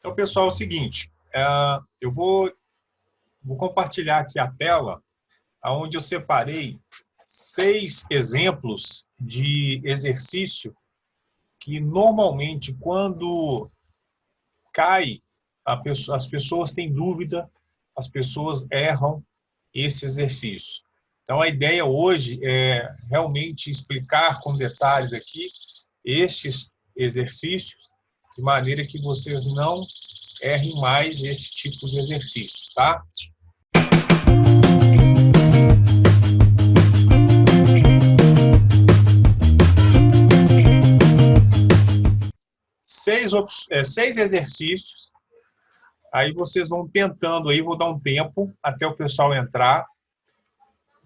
Então, pessoal, é o seguinte, eu vou compartilhar aqui a tela, onde eu separei 6 exemplos de exercício que, normalmente, quando cai, as pessoas têm dúvida, as pessoas erram esse exercício. Então, a ideia hoje é realmente explicar com detalhes aqui estes exercícios, de maneira que vocês não errem mais esse tipo de exercício, tá? Seis exercícios, aí vocês vão tentando aí, vou dar um tempo até o pessoal entrar,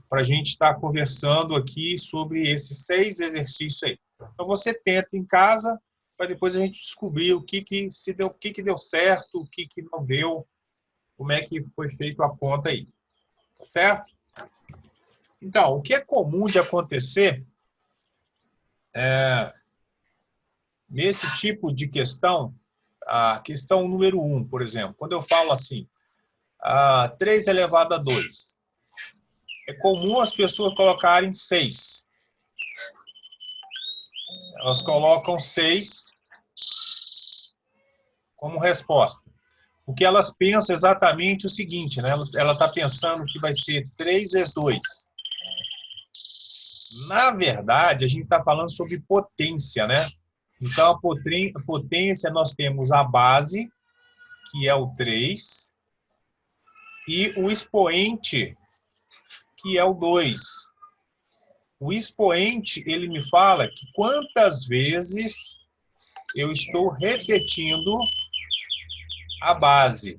para a gente estar conversando aqui sobre esses 6 exercícios aí. Então você tenta em casa, para depois a gente descobrir o que deu certo, o que não deu, como é que foi feito a conta aí. Tá certo? Então, o que é comum de acontecer nesse tipo de questão, a questão número 1, por exemplo, quando eu falo assim, 3 elevado a 2, é comum as pessoas colocarem 6. Elas colocam 6 como resposta. O que elas pensam exatamente é o seguinte, né? Ela está pensando que vai ser 3 vezes 2. Na verdade, a gente está falando sobre potência, né? Então, a potência, nós temos a base, que é o 3, e o expoente, que é o 2. O expoente, ele me fala que quantas vezes eu estou repetindo a base.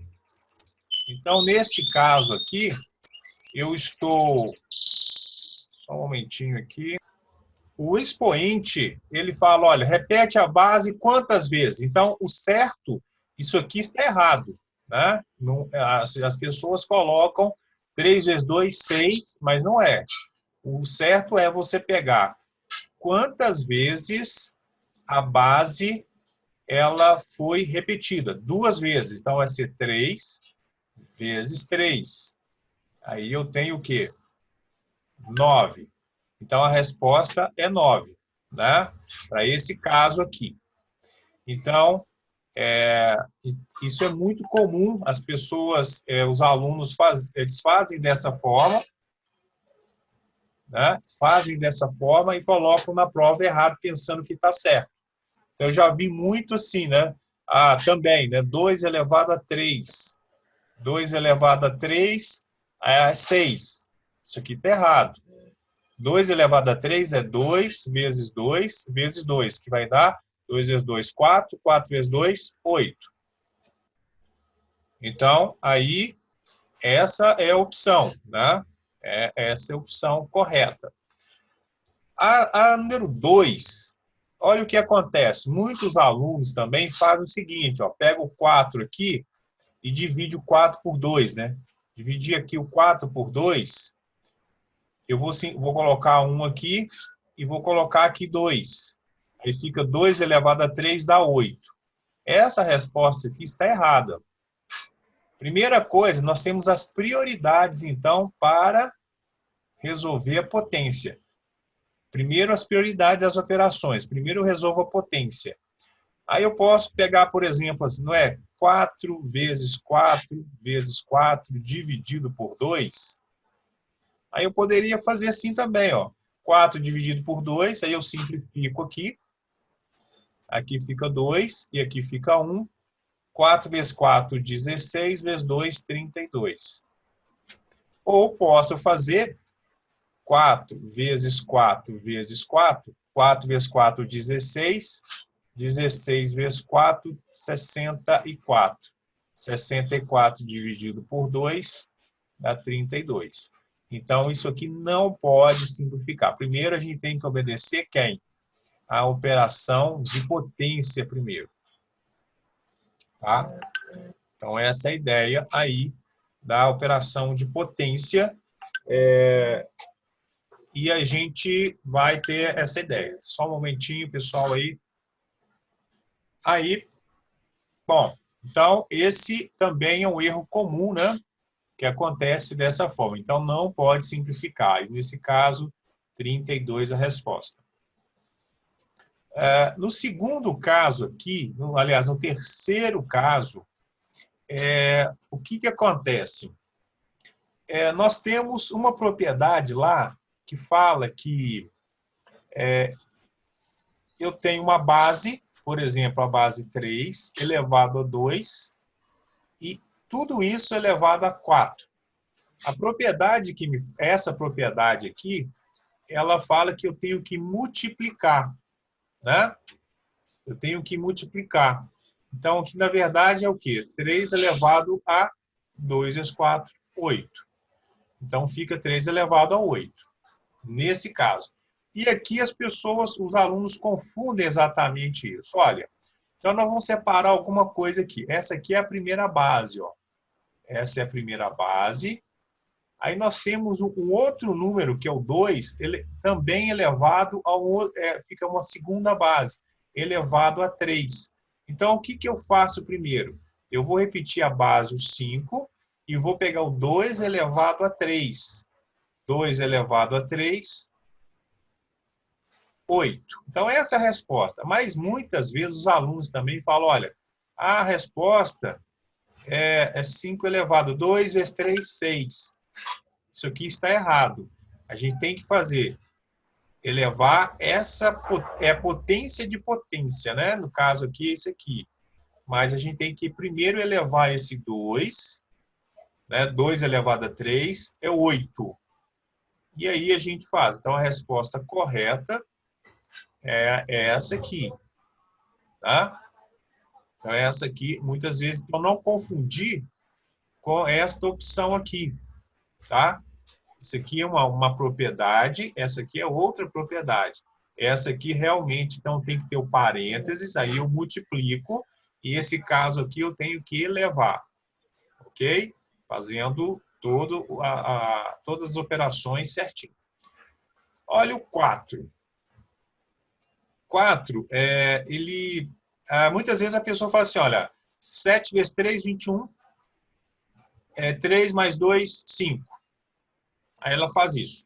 Então, neste caso aqui, eu estou... Só um momentinho aqui. O expoente, ele fala, olha, repete a base quantas vezes? Então, o certo, isso aqui está errado, né? Não, as pessoas colocam 3 vezes 2, 6, mas não é. O certo é você pegar quantas vezes a base ela foi repetida. 2 vezes. Então, vai ser 3 vezes 3. Aí eu tenho o quê? 9. Então, a resposta é 9, né? Para esse caso aqui. Então, isso é muito comum, as pessoas, os alunos, eles fazem dessa forma, né? Fazem dessa forma e colocam na prova errado, pensando que está certo. Então, eu já vi muito assim, né? Também, né? 2 elevado a 3. 2 elevado a 3 é 6. Isso aqui está errado. 2 elevado a 3 é 2 vezes 2 vezes 2, que vai dar 2 vezes 2, 4. 4 vezes 2, 8. Então, aí, essa é a opção, né? Essa é a opção correta. A número 2, olha o que acontece. Muitos alunos também fazem o seguinte, ó, pega o 4 aqui e divide o 4 por 2, né? Dividir aqui o 4 por 2, eu vou colocar 1 aqui e vou colocar aqui 2. Aí fica 2 elevado a 3 dá 8. Essa resposta aqui está errada. Primeira coisa, nós temos as prioridades, então, para resolver a potência. Primeiro, as prioridades das operações. Primeiro, eu resolvo a potência. Aí eu posso pegar, por exemplo, assim, não é? 4 vezes 4 vezes 4 dividido por 2. Aí eu poderia fazer assim também, ó. 4 dividido por 2, aí eu simplifico aqui. Aqui fica 2 e aqui fica 1. 4 vezes 4, 16, vezes 2, 32. Ou posso fazer 4 vezes 4 vezes 4. 4 vezes 4, 16. 16 vezes 4, 64. 64 dividido por 2 dá 32. Então, isso aqui não pode simplificar. Primeiro, a gente tem que obedecer quem? A operação de potência primeiro. Tá? Então, essa é a ideia aí da operação de potência. E a gente vai ter essa ideia. Só um momentinho, pessoal, aí. Aí, bom, Então, esse também é um erro comum, né? Que acontece dessa forma. Então, não pode simplificar. E, nesse caso, 32 a resposta. No segundo caso aqui, aliás, no terceiro caso, o que acontece? Nós temos uma propriedade lá que fala que eu tenho uma base, por exemplo, a base 3 elevado a 2, e tudo isso elevado a 4. A propriedade essa propriedade aqui, ela fala que eu tenho que multiplicar, né? Eu tenho que multiplicar. Então, aqui, na verdade, é o quê? 3 elevado a 2 vezes 4, 8. Então, fica 3 elevado a 8, nesse caso. E aqui as pessoas, os alunos confundem exatamente isso. Olha, então nós vamos separar alguma coisa aqui. Essa aqui é a primeira base, ó. Essa é a primeira base. Aí nós temos um outro número, que é o 2, ele também elevado ao fica uma segunda base, elevado a 3. Então, o que eu faço primeiro? Eu vou repetir a base, o 5, e vou pegar o 2 elevado a 3. 2 elevado a 3, 8. Então, essa é a resposta. Mas, muitas vezes, os alunos também falam, olha, a resposta é 5 elevado a 2 vezes 3, 6. Isso aqui está errado. A gente tem que fazer, elevar essa, potência de potência, né? No caso aqui, esse aqui. Mas a gente tem que primeiro elevar esse 2, né? 2 elevado a 3 é 8. E aí a gente faz. Então, a resposta correta é essa aqui, tá? Então, essa aqui, muitas vezes, então não confundir com esta opção aqui, tá? Isso aqui é uma propriedade, essa aqui é outra propriedade. Essa aqui realmente, então, tem que ter o parênteses, aí eu multiplico, e esse caso aqui eu tenho que elevar, ok? Fazendo todas as operações certinho. Olha o 4. 4, muitas vezes a pessoa fala assim, olha, 7 vezes 3, 21, 3 mais 2, 5. Aí ela faz isso.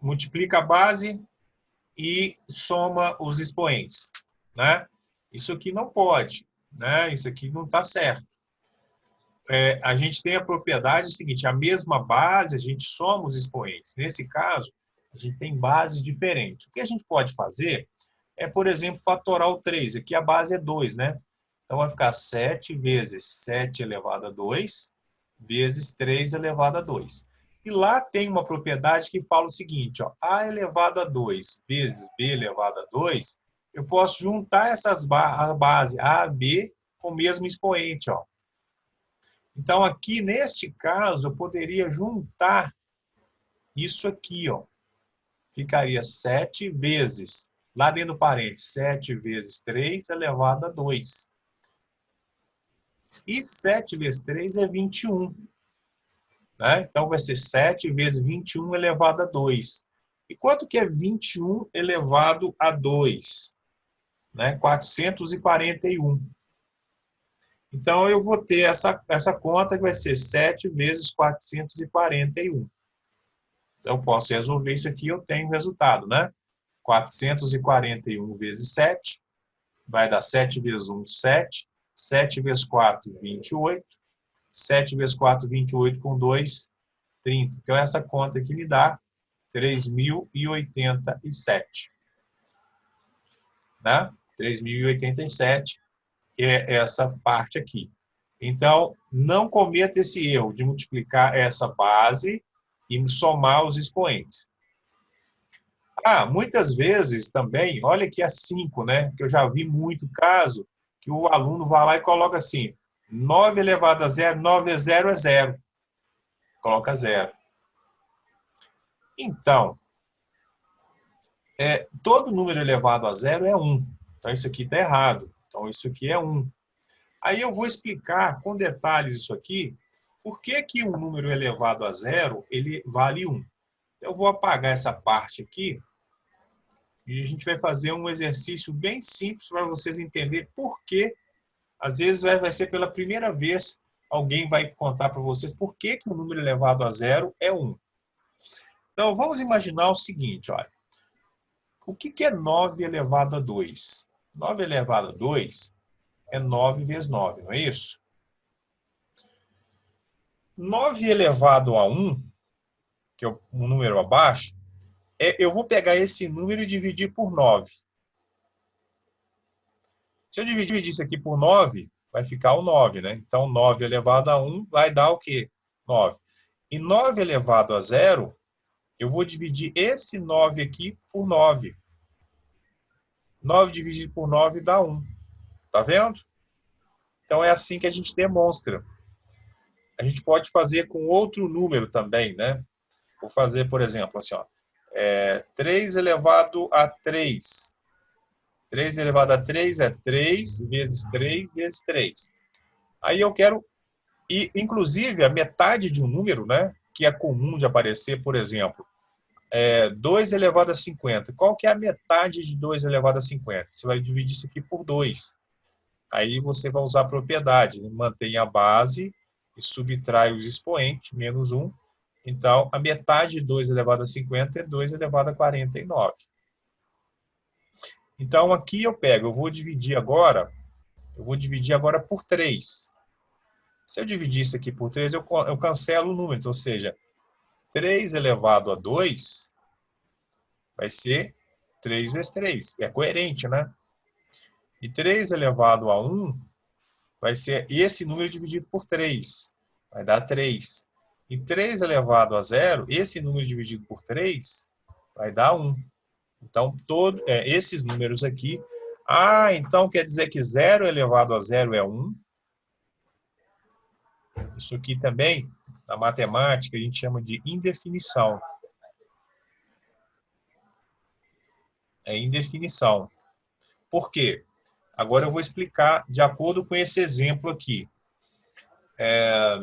Multiplica a base e soma os expoentes, né? Isso aqui não pode, né? Isso aqui não está certo. A gente tem a propriedade seguinte, a mesma base, a gente soma os expoentes. Nesse caso, a gente tem bases diferentes. O que a gente pode fazer por exemplo, fatorar o 3. Aqui a base é 2, né? Então, vai ficar 7 vezes 7 elevado a 2, vezes 3 elevado a 2. E lá tem uma propriedade que fala o seguinte, ó, A elevado a 2 vezes B elevado a 2, eu posso juntar a base A, B, com o mesmo expoente, ó. Então, aqui, neste caso, eu poderia juntar isso aqui, ó. Ficaria 7 vezes, lá dentro do parênteses, 7 vezes 3 elevado a 2. E 7 vezes 3 é 21. Né? Então, vai ser 7 vezes 21 elevado a 2. E quanto que é 21 elevado a 2? Né? 441. Então, eu vou ter essa conta que vai ser 7 vezes 441. Então, eu posso resolver isso aqui, eu tenho o resultado, né? 441 vezes 7, vai dar 7 vezes 1, 7. 7 vezes 4, 28. 7 vezes 4, 28, com 2, 30. Então, essa conta aqui me dá 3.087. Né? 3.087 é essa parte aqui. Então, não cometa esse erro de multiplicar essa base e somar os expoentes. Muitas vezes também, olha aqui a 5, né? Que eu já vi muito caso que o aluno vai lá e coloca assim, 9 elevado a 0, 9 vezes 0 é 0. Coloca 0. Então, todo número elevado a 0 é 1. Então, isso aqui está errado. Então, isso aqui é 1. Aí eu vou explicar com detalhes isso aqui, por que um número elevado a 0, ele vale 1. Eu vou apagar essa parte aqui e a gente vai fazer um exercício bem simples para vocês entenderem por que Às vezes vai ser pela primeira vez, alguém vai contar para vocês por que o número elevado a zero é 1. Então, vamos imaginar o seguinte, olha. O que é 9 elevado a 2? 9 elevado a 2 é 9 vezes 9, não é isso? 9 elevado a 1, que é um número abaixo, eu vou pegar esse número e dividir por 9. Se eu dividir isso aqui por 9, vai ficar o 9, né? Então, 9 elevado a 1 vai dar o quê? 9. E 9 elevado a 0, eu vou dividir esse 9 aqui por 9. 9 dividido por 9 dá 1. Tá vendo? Então, é assim que a gente demonstra. A gente pode fazer com outro número também, né? Vou fazer, por exemplo, assim, ó. 3 elevado a 3. 3 elevado a 3 é 3 vezes 3 vezes 3. Aí eu quero, inclusive, a metade de um número, né, que é comum de aparecer, por exemplo, 2 elevado a 50. Qual que é a metade de 2 elevado a 50? Você vai dividir isso aqui por 2. Aí você vai usar a propriedade, né? Mantém a base e subtrai os expoentes, menos 1. Então, a metade de 2 elevado a 50 é 2 elevado a 49. Então, aqui eu vou dividir agora por 3. Se eu dividir isso aqui por 3, eu cancelo o número. Então, ou seja, 3 elevado a 2 vai ser 3 vezes 3. É coerente, né? E 3 elevado a 1 vai ser esse número dividido por 3. Vai dar 3. E 3 elevado a 0, esse número dividido por 3, vai dar 1. Então, esses números aqui... então quer dizer que 0 elevado a 0 é 1. Isso aqui também, na matemática, a gente chama de indefinição. É indefinição. Por quê? Agora eu vou explicar de acordo com esse exemplo aqui. É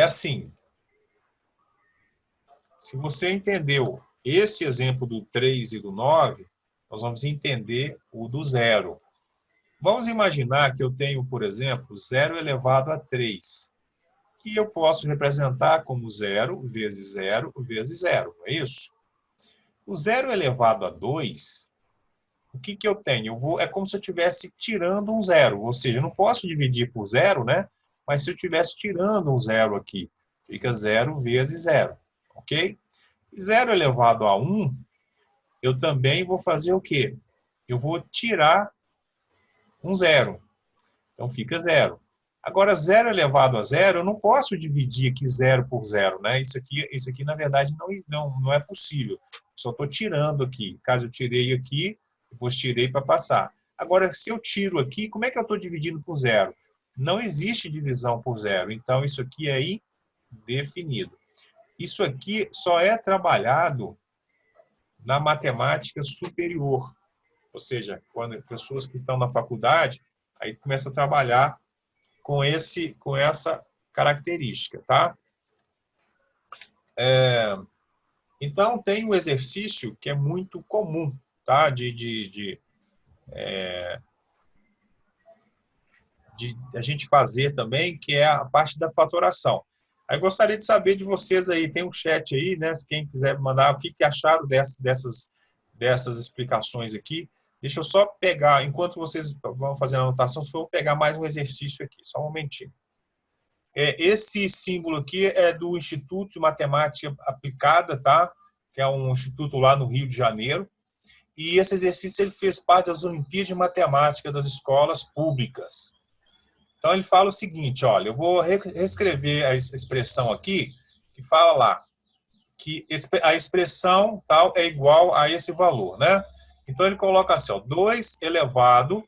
assim. Se você entendeu esse exemplo do 3 e do 9, nós vamos entender o do 0. Vamos imaginar que eu tenho, por exemplo, 0 elevado a 3, que eu posso representar como 0 vezes 0 vezes 0, não é isso? O 0 elevado a 2, o que eu tenho? É como se eu estivesse tirando um 0, ou seja, eu não posso dividir por 0, né? Mas se eu estivesse tirando um 0 aqui, fica 0 vezes 0, ok? 0 elevado a 1, eu também vou fazer o quê? Eu vou tirar um 0. Então, fica 0. Agora, 0 elevado a 0, eu não posso dividir aqui 0 por 0, né? Isso aqui na verdade, não é possível. Só estou tirando aqui. Caso eu tirei aqui, depois tirei para passar. Agora, se eu tiro aqui, como é que eu estou dividindo por 0? Não existe divisão por 0. Então, isso aqui é indefinido. Isso aqui só é trabalhado na matemática superior. Ou seja, quando pessoas que estão na faculdade, aí começa a trabalhar com essa característica, tá? Então, tem um exercício que é muito comum, tá? De a gente fazer também, que é a parte da fatoração. Aí gostaria de saber de vocês aí, tem um chat aí, né? Se quem quiser mandar o que acharam dessas explicações aqui. Deixa eu só pegar, enquanto vocês vão fazer a anotação, só vou pegar mais um exercício aqui, só um momentinho. Esse símbolo aqui é do Instituto de Matemática Aplicada, tá? Que é um instituto lá no Rio de Janeiro. E esse exercício ele fez parte das Olimpíadas de Matemática das escolas públicas. Então, ele fala o seguinte, olha, eu vou reescrever a expressão aqui, que fala lá, que a expressão tal é igual a esse valor, né? Então, ele coloca assim, ó, 2 elevado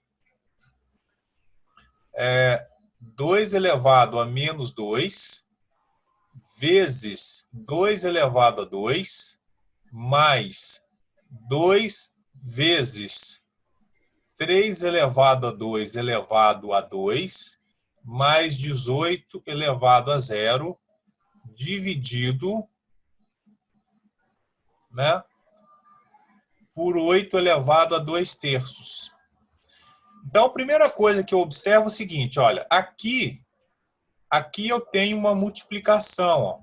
a menos 2 vezes 2 elevado a 2 mais 2 vezes 3 elevado a 2 elevado a 2 mais 18 elevado a 0 dividido, né, por 8 elevado a 2 terços. Então, a primeira coisa que eu observo é o seguinte, olha, aqui eu tenho uma multiplicação, ó.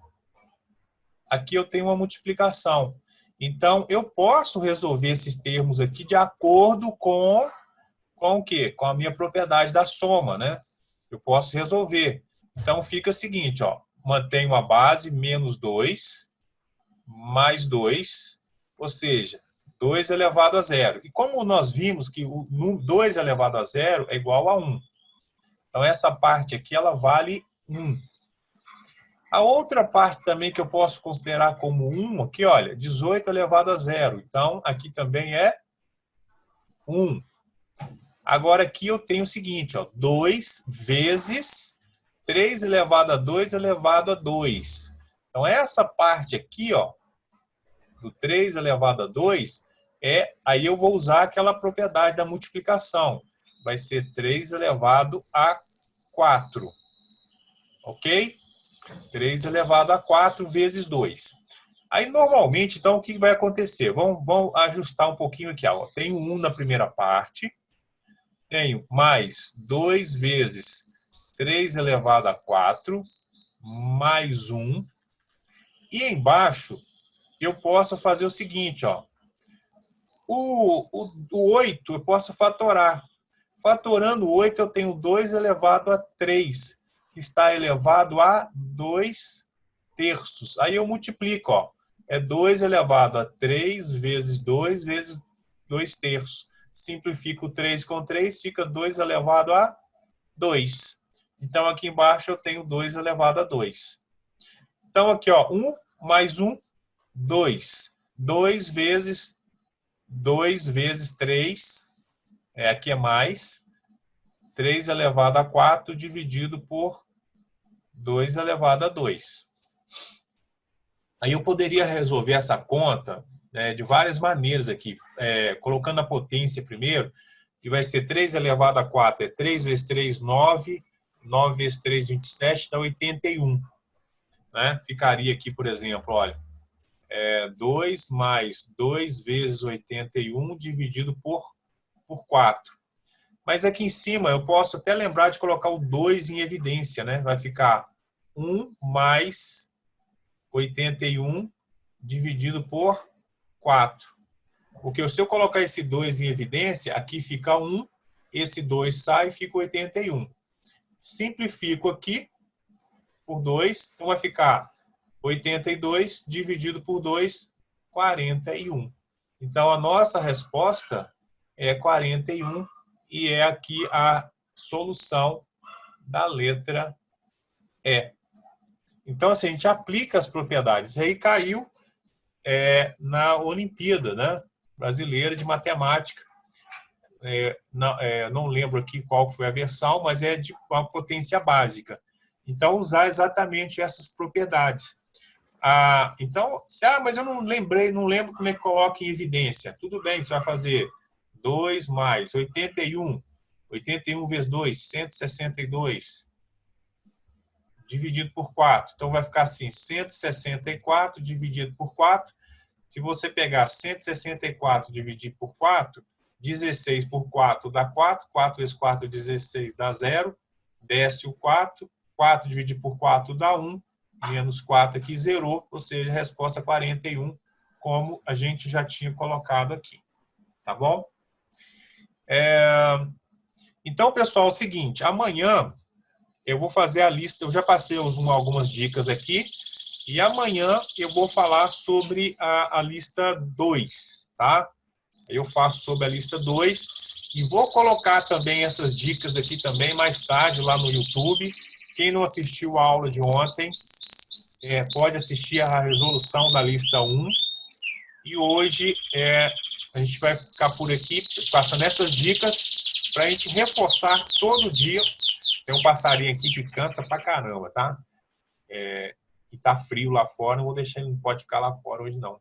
Aqui eu tenho uma multiplicação. Então, eu posso resolver esses termos aqui de acordo com o quê? Com a minha propriedade da soma, né? Eu posso resolver. Então, fica o seguinte, ó, mantenho a base menos 2, mais 2, ou seja, 2 elevado a 0. E como nós vimos que o 2 elevado a 0 é igual a 1. Então, essa parte aqui, ela vale 1. A outra parte também que eu posso considerar como 1, aqui, olha, 18 elevado a 0. Então, aqui também é 1. Agora, aqui eu tenho o seguinte, ó, 2 vezes 3 elevado a 2 elevado a 2. Então, essa parte aqui, ó, do 3 elevado a 2, aí eu vou usar aquela propriedade da multiplicação. Vai ser 3 elevado a 4. Ok? 3 elevado a 4 vezes 2. Aí, normalmente, então, o que vai acontecer? Vamos ajustar um pouquinho aqui. Ó. Tenho 1 na primeira parte. Tenho mais 2 vezes 3 elevado a 4, mais 1. E embaixo, eu posso fazer o seguinte, ó. O 8 eu posso fatorar. Fatorando 8, eu tenho 2 elevado a 3, que está elevado a 2 terços. Aí eu multiplico, ó. É 2 elevado a 3 vezes 2 vezes 2 terços. Simplifico 3 com 3, fica 2 elevado a 2. Então, aqui embaixo eu tenho 2 elevado a 2. Então, aqui, ó, 1 mais 1, 2. 2 vezes 3, aqui é mais, 3 elevado a 4 dividido por 2 elevado a 2. Aí eu poderia resolver essa conta de várias maneiras aqui, colocando a potência primeiro, que vai ser 3 elevado a 4, é 3 vezes 3, 9, 9 vezes 3, 27, dá 81. Né? Ficaria aqui, por exemplo, olha, 2 mais 2 vezes 81 dividido por 4. Mas aqui em cima eu posso até lembrar de colocar o 2 em evidência, né? Vai ficar 1 mais 81 dividido por 4. Porque se eu colocar esse 2 em evidência, aqui fica 1, esse 2 sai e fica 81. Simplifico aqui por 2, então vai ficar 82 dividido por 2, 41. Então, a nossa resposta é 41 e é aqui a solução da letra E. Então, assim, a gente aplica as propriedades. Aí caiu na Olimpíada, né, brasileira de matemática. Não lembro aqui qual foi a versão, mas é de uma potência básica. Então, usar exatamente essas propriedades. Então, mas eu não lembro como é que coloca em evidência. Tudo bem, você vai fazer 2 mais 81. 81 vezes 2, 162. Dividido por 4. Então, vai ficar assim, 164 dividido por 4. Se você pegar 164 dividido por 4, 16 por 4 dá 4. 4 vezes 4, 16 dá 0. Desce o 4. 4 dividido por 4 dá 1. Menos 4 aqui zerou, ou seja, a resposta 41, como a gente já tinha colocado aqui. Tá bom? Então, pessoal, é o seguinte, amanhã eu vou fazer a lista, eu já passei algumas dicas aqui, e amanhã eu vou falar sobre a lista 2, tá? Eu faço sobre a lista 2, e vou colocar também essas dicas aqui também mais tarde lá no YouTube. Quem não assistiu a aula de ontem, pode assistir a resolução da lista 1. E hoje a gente vai ficar por aqui passando essas dicas para a gente reforçar todo dia. Tem um passarinho aqui que canta pra caramba, tá? E tá frio lá fora, não vou deixar ele, não pode ficar lá fora hoje não.